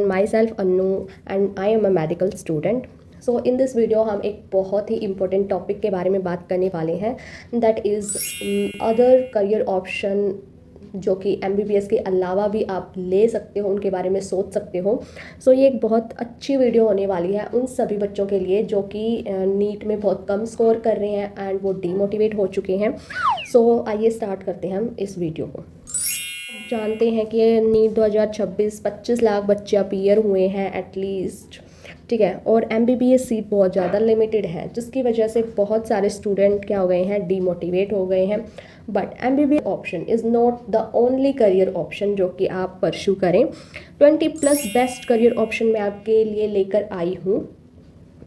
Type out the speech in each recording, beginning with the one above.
My self Annu and I am a medical student. So in this video हम एक बहुत ही important topic के बारे में बात करने वाले हैं, that is other career option जो कि MBBS के अलावा भी आप ले सकते हो, उनके बारे में सोच सकते हो। सो ये एक बहुत अच्छी वीडियो होने वाली है उन सभी बच्चों के लिए जो कि नीट में बहुत कम स्कोर कर रहे हैं एंड वो डीमोटिवेट हो चुके हैं। सो आइए स्टार्ट करते हैं हम इस वीडियो को। जानते हैं कि नीट 2026 25 लाख बच्चे अपीयर हुए हैं एटलीस्ट, ठीक है, और MBBS सीट बहुत ज़्यादा लिमिटेड है, जिसकी वजह से बहुत सारे स्टूडेंट क्या हो गए हैं, डीमोटिवेट हो गए हैं। But MBBS option is not the only career option जो कि आप परस्यू करें। 20+ बेस्ट करियर ऑप्शन मैं आपके लिए लेकर आई हूँ।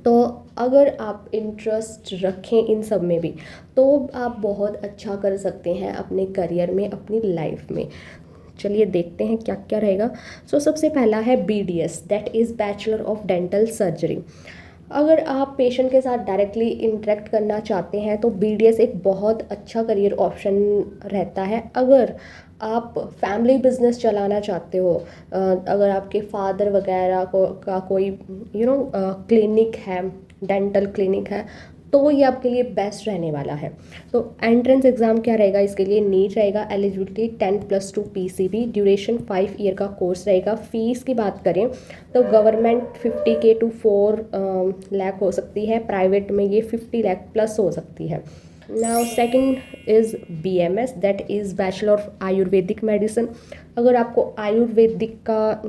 तो अगर आप इंटरेस्ट रखें इन सब में भी तो आप बहुत अच्छा कर सकते हैं अपने करियर में, अपनी लाइफ में। चलिए देखते हैं क्या क्या रहेगा। सो सबसे पहला है BDS, that is bachelor of dental surgery. अगर आप पेशेंट के साथ डायरेक्टली इंटरेक्ट करना चाहते हैं तो BDS एक बहुत अच्छा करियर ऑप्शन रहता है। अगर आप फैमिली बिजनेस चलाना चाहते हो, अगर आपके फादर वगैरह को का कोई क्लिनिक है, डेंटल क्लिनिक है, तो ये आपके लिए बेस्ट रहने वाला है। तो एंट्रेंस एग्ज़ाम क्या रहेगा इसके लिए, नीट रहेगा, एलिजिबिलिटी 10+2 PCB, ड्यूरेशन 5 ईयर का कोर्स रहेगा। फीस की बात करें तो गवर्नमेंट 50K to 4 लाख हो सकती है, प्राइवेट में ये 50 लाख प्लस हो सकती है। Now second is BMS, that is bachelor of Ayurvedic medicine. अगर आपको आयुर्वेदिक का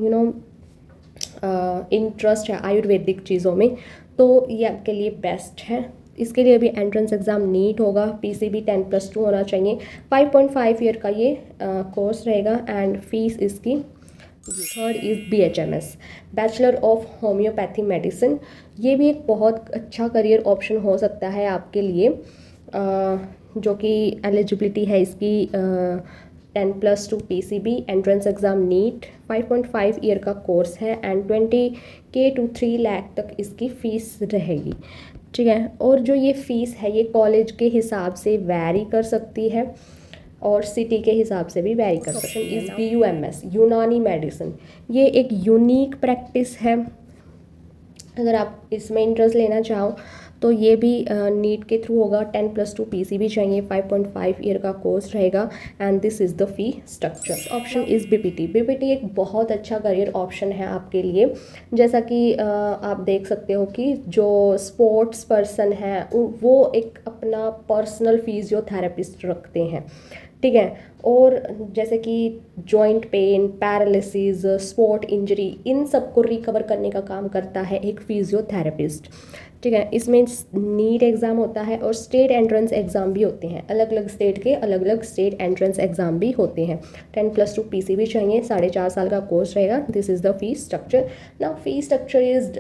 इंटरेस्ट है आयुर्वेदिक चीज़ों में, तो ये आपके लिए बेस्ट है। इसके लिए भी एंट्रेंस एग्ज़ाम नीट होगा, PCB 10+2 होना चाहिए, 5.5 ईयर का ये कोर्स रहेगा एंड फीस इसकी। Third is BHMS, bachelor of homeopathy medicine. ये भी एक बहुत अच्छा करियर ऑप्शन हो सकता है आपके लिए, जो कि एलिजिबिलिटी है इसकी 10+2 PCB, entrance exam NEET, 5.5 year का कोर्स है एंड 20K to 3 लाख तक इसकी फ़ीस रहेगी, ठीक है। और जो ये फ़ीस है ये कॉलेज के हिसाब से वैरी कर सकती है और सिटी के हिसाब से भी वैरी कर सकती है। इज़ BUMS, यूनानी मेडिसिन। ये एक यूनिक प्रैक्टिस है। अगर आप इसमें इंटरेस्ट लेना चाहो तो ये भी नीट के थ्रू होगा, 10+2 PCB चाहिए, 5.5 ईयर का कोर्स रहेगा and this is the fee structure. Option is BPT एक बहुत अच्छा करियर ऑप्शन है आपके लिए। जैसा कि आप देख सकते हो कि जो स्पोर्ट्स पर्सन है वो एक अपना पर्सनल फिजियोथेरेपिस्ट रखते हैं, ठीक है। और जैसे कि joint pain, paralysis, sport injury, इन सब को रिकवर करने का काम करता है एक फिजियोथेरेपिस्ट, ठीक है। इसमें नीट एग्ज़ाम होता है और स्टेट एंट्रेंस एग्ज़ाम भी होते हैं। अलग अलग स्टेट के अलग अलग स्टेट एंट्रेंस एग्ज़ाम भी होते हैं। 10+2 PCB चाहिए, 4.5 साल का कोर्स रहेगा। This is the fee structure. Now fee structure is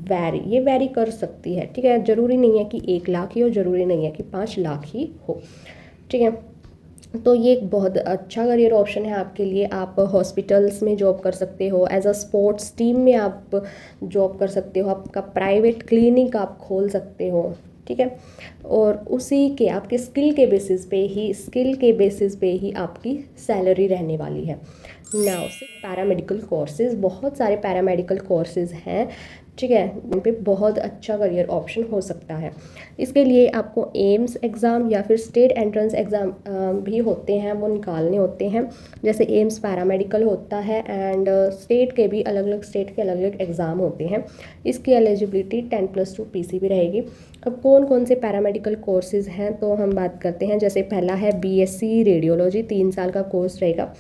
vary, ये वैरी कर सकती है, ठीक है। ज़रूरी नहीं है कि 1 लाख ही हो, ज़रूरी नहीं है कि 5 लाख ही हो, ठीक है। तो ये एक बहुत अच्छा करियर ऑप्शन है आपके लिए। आप हॉस्पिटल्स में जॉब कर सकते हो, एज अ स्पोर्ट्स टीम में आप जॉब कर सकते हो, आपका प्राइवेट क्लिनिक आप खोल सकते हो, ठीक है। और उसी के आपके स्किल के बेसिस पे ही आपकी सैलरी रहने वाली है। नाउ से पैरामेडिकल कोर्सेज, बहुत सारे पैरामेडिकल कोर्सेज हैं, ठीक है। इन पे बहुत अच्छा करियर ऑप्शन हो सकता है। इसके लिए आपको एम्स एग्ज़ाम या फिर स्टेट एंट्रेंस एग्ज़ाम भी होते हैं, वो निकालने होते हैं। जैसे एम्स पैरामेडिकल होता है एंड स्टेट के भी अलग अलग स्टेट के अलग अलग एग्ज़ाम होते हैं। इसकी एलिजिबिलिटी 10+2 PCB रहेगी। अब कौन कौन से पैरामेडिकल कोर्सेज़ हैं तो हम बात करते हैं। जैसे पहला है BSc रेडियोलॉजी, 3 साल का कोर्स रहेगा।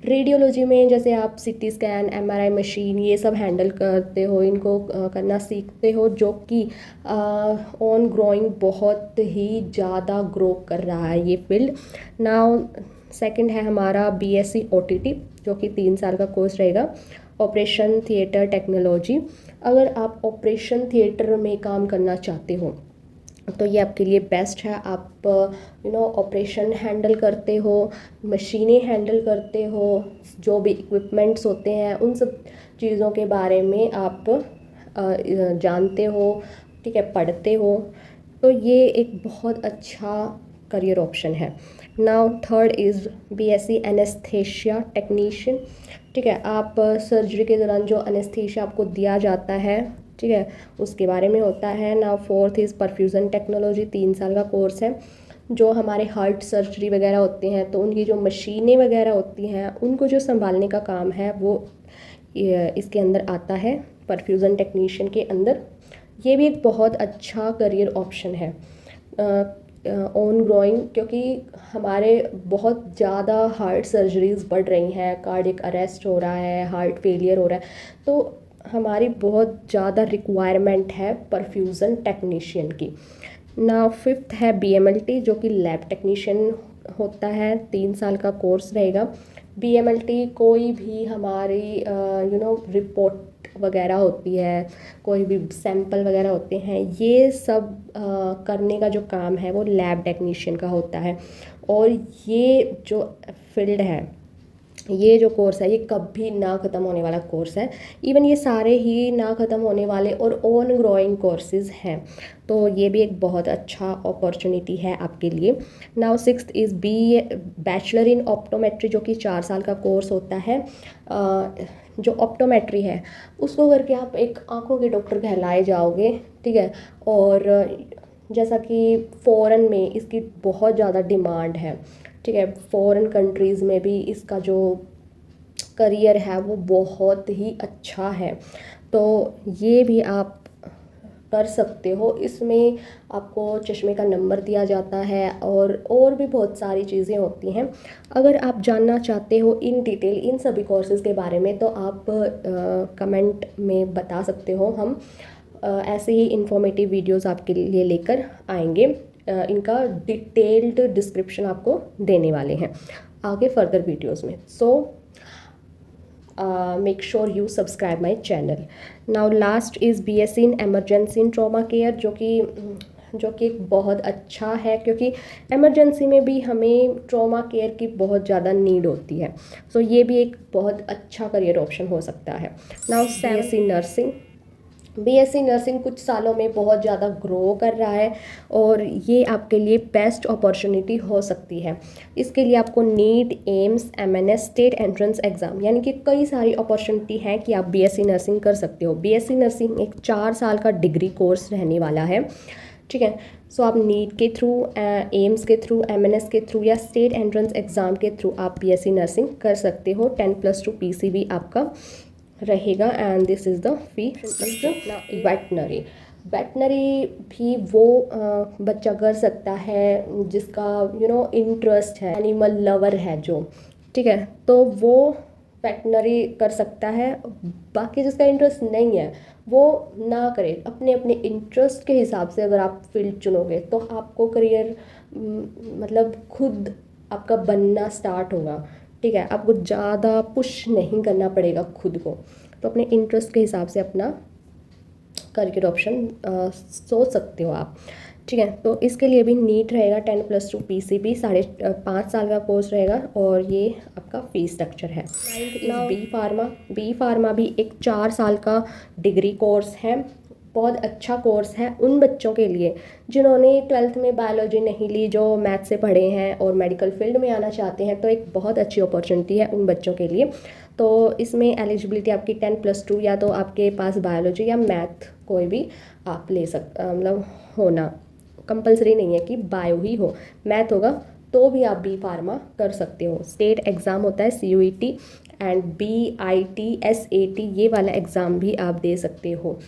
रेडियोलॉजी में जैसे आप CT स्कैन, MRI मशीन, ये सब हैंडल करते हो, इनको करना सीखते हो, जो कि ऑन ग्रोइंग बहुत ही ज़्यादा ग्रो कर रहा है ये फील्ड। नाउ सेकंड है हमारा BSc OTT, जो कि 3 साल का कोर्स रहेगा। ऑपरेशन थिएटर टेक्नोलॉजी, अगर आप ऑपरेशन थिएटर में काम करना चाहते हो तो ये आपके लिए बेस्ट है। आप ऑपरेशन हैंडल करते हो, मशीनें हैंडल करते हो, जो भी इक्विपमेंट्स होते हैं उन सब चीज़ों के बारे में आप जानते हो, ठीक है, पढ़ते हो। तो ये एक बहुत अच्छा करियर ऑप्शन है। Now third is BSc anaesthesia technician. ठीक है, आप सर्जरी के दौरान जो एनेस्थीसिया आपको दिया जाता है, ठीक है, उसके बारे में होता है। Now fourth is perfusion technology, 3 साल का कोर्स है। जो हमारे हार्ट सर्जरी वगैरह होते हैं तो उनकी जो मशीनें वगैरह होती हैं उनको जो संभालने का काम है वो इसके अंदर आता है, परफ्यूज़न टेक्नीशियन के अंदर। ये भी एक बहुत अच्छा करियर ऑप्शन है ऑन ग्रोइंग, क्योंकि हमारे बहुत ज़्यादा हार्ट सर्जरीज बढ़ रही हैं, कार्डियक अरेस्ट हो रहा है, हार्ट फेलियर हो रहा है, तो हमारी बहुत ज़्यादा रिक्वायरमेंट है परफ्यूज़न टेक्नीशियन की। ना फिफ्थ है BMLT, जो कि लैब टेक्नीशियन होता है, 3 साल का कोर्स रहेगा। BMLT कोई भी हमारी रिपोर्ट वगैरह होती है, कोई भी सैंपल वगैरह होते हैं, ये सब करने का जो काम है वो लैब टेक्नीशियन का होता है। और ये जो फील्ड है, ये जो कोर्स है, ये कभी ना ख़त्म होने वाला कोर्स है। इवन ये सारे ही ना ख़त्म होने वाले और ऑन ग्रोइंग कोर्सेज हैं, तो ये भी एक बहुत अच्छा अपॉर्चुनिटी है आपके लिए। Now sixth is bachelor in optometry, जो कि 4 साल का कोर्स होता है। जो ऑप्टोमेट्री है उसको करके आप एक आँखों के डॉक्टर कहलाए जाओगे, ठीक है। और जैसा कि फ़ॉरेन में इसकी बहुत ज़्यादा डिमांड है, ठीक है, फॉरेन कंट्रीज़ में भी इसका जो करियर है वो बहुत ही अच्छा है, तो ये भी आप कर सकते हो। इसमें आपको चश्मे का नंबर दिया जाता है और भी बहुत सारी चीज़ें होती हैं। अगर आप जानना चाहते हो इन डिटेल इन सभी कोर्सेज़ के बारे में तो आप कमेंट में बता सकते हो। हम ऐसे ही इंफॉर्मेटिव वीडियोस आपके लिए लेकर आएंगे। इनका डिटेल्ड डिस्क्रिप्शन आपको देने वाले हैं आगे फर्दर वीडियोस में। So make sure you subscribe my channel. Now last is BSc in emergency in trauma care, जो कि एक बहुत अच्छा है, क्योंकि एमरजेंसी में भी हमें ट्रॉमा केयर की बहुत ज़्यादा नीड होती है। सो ये भी एक बहुत अच्छा करियर ऑप्शन हो सकता है। Now BSc nursing. BSc nursing कुछ सालों में बहुत ज़्यादा ग्रो कर रहा है और ये आपके लिए बेस्ट अपॉर्चुनिटी हो सकती है। इसके लिए आपको NEET, AIIMS, MNS state entrance exam, यानी कि कई सारी अपॉर्चुनिटी है कि आप BSc नर्सिंग कर सकते हो। BSc नर्सिंग एक 4 साल का डिग्री कोर्स रहने वाला है, ठीक है। सो आप नीट के थ्रू, एम्स के थ्रू, MNS के थ्रू या स्टेट एंट्रेंस एग्ज़ाम के थ्रू आप BSc नर्सिंग कर सकते हो। 10+2 PCB आपका रहेगा and this is the fee structure. Veterinary भी वो बच्चा कर सकता है जिसका इंटरेस्ट है, एनिमल लवर है जो, ठीक है, तो वो वेटनरी कर सकता है। बाकी जिसका इंटरेस्ट नहीं है वो ना करे। अपने अपने इंटरेस्ट के हिसाब से अगर आप फील्ड चुनोगे तो आपको करियर मतलब खुद आपका बनना स्टार्ट होगा, ठीक है। आपको ज़्यादा पुश नहीं करना पड़ेगा खुद को, तो अपने इंटरेस्ट के हिसाब से अपना करियर ऑप्शन सोच सकते हो आप, ठीक है। तो इसके लिए भी नीट रहेगा, 10+2 PCB, 5.5 साल का कोर्स रहेगा और ये आपका फी स्ट्रक्चर है। बी फार्मा भी एक 4 साल का डिग्री कोर्स है, बहुत अच्छा कोर्स है उन बच्चों के लिए जिन्होंने 12th में बायोलॉजी नहीं ली, जो मैथ से पढ़े हैं और मेडिकल फील्ड में आना चाहते हैं, तो एक बहुत अच्छी अपॉर्चुनिटी है उन बच्चों के लिए। तो इसमें एलिजिबिलिटी आपकी 10+2, या तो आपके पास बायोलॉजी या मैथ कोई भी आप ले मतलब होना कंपलसरी नहीं है कि बायो ही हो, मैथ होगा तो भी आप बी फार्मा कर सकते हो। स्टेट एग्ज़ाम होता है CUET एंड BIT SAT, ये वाला एग्ज़ाम भी आप दे सकते हो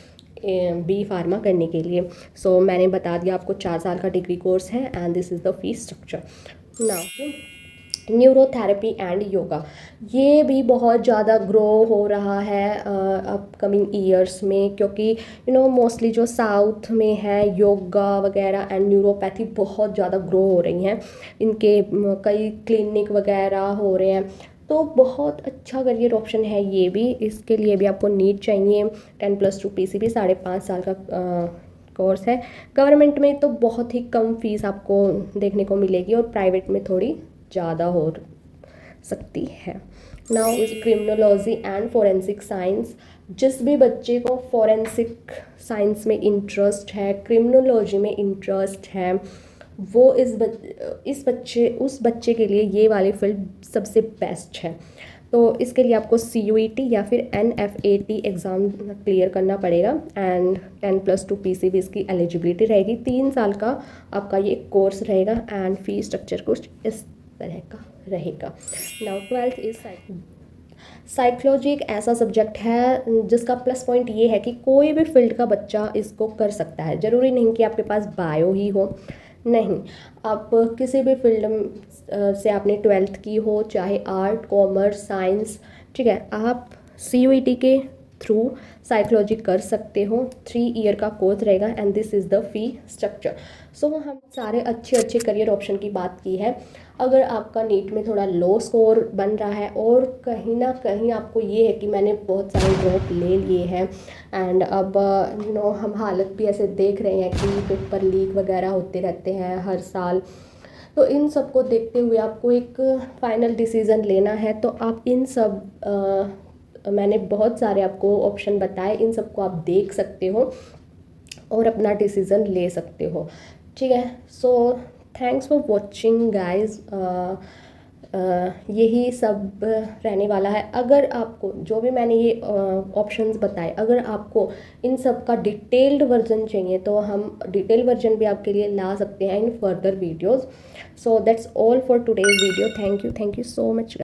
बी फार्मा करने के लिए। सो मैंने बता दिया आपको 4 साल का डिग्री कोर्स है and this is the fee structure. Now neurotherapy and yoga, ये भी बहुत ज़्यादा ग्रो हो रहा है अपकमिंग ईयर्स में, क्योंकि मोस्टली जो साउथ में है योगा वगैरह एंड न्यूरोपैथी बहुत ज़्यादा ग्रो हो रही हैं। इनके कई क्लिनिक वगैरह हो रहे हैं, तो बहुत अच्छा करियर ऑप्शन है ये भी। इसके लिए भी आपको नीट चाहिए, 10+2 PCB, 5.5 साल का कोर्स है। गवर्नमेंट में तो बहुत ही कम फीस आपको देखने को मिलेगी और प्राइवेट में थोड़ी ज़्यादा हो सकती है। Now is criminology and forensic science, जिस भी बच्चे को फोरेंसिक साइंस में इंटरेस्ट है, क्रिमिनोलॉजी में इंटरेस्ट है, वो उस बच्चे के लिए ये वाली फील्ड सबसे बेस्ट है। तो इसके लिए आपको CUET या फिर NFAT एग्ज़ाम क्लियर करना पड़ेगा एंड 10+2 PCB इसकी एलिजिबिलिटी रहेगी। 3 साल का आपका ये कोर्स रहेगा एंड फी स्ट्रक्चर कुछ इस तरह का रहेगा। नाउ 12th इज साइकोलॉजी एक ऐसा सब्जेक्ट है जिसका प्लस पॉइंट ये है कि कोई भी फील्ड का बच्चा इसको कर सकता है। ज़रूरी नहीं कि आपके पास बायो ही हो, नहीं, आप किसी भी फील्ड से आपने 12th की हो, चाहे आर्ट, कॉमर्स, साइंस, ठीक है, आप CUET के थ्रू साइकोलॉजी कर सकते हो। 3 ईयर का कोर्स रहेगा and this is the fee structure. So हम सारे अच्छे करियर ऑप्शन की बात की है। अगर आपका नीट में थोड़ा लो स्कोर बन रहा है और कहीं ना कहीं आपको ये है कि मैंने बहुत सारे ड्रॉप ले लिए हैं एंड अब हम हालत भी ऐसे देख रहे हैं कि पेपर लीक वगैरह होते रहते हैं हर साल, तो इन सब को देखते हुए आपको एक फाइनल डिसीज़न लेना है। तो आप इन सब मैंने बहुत सारे आपको ऑप्शन बताए, इन सब को आप देख सकते हो और अपना डिसीज़न ले सकते हो, ठीक है। So thanks for watching guys. यही सब रहने वाला है। अगर आपको जो भी मैंने ये ऑप्शंस बताए, अगर आपको इन सब का डिटेल्ड वर्जन चाहिए तो हम डिटेल वर्जन भी आपके लिए ला सकते हैं in further videos. So that's all for today's video. Thank you so much.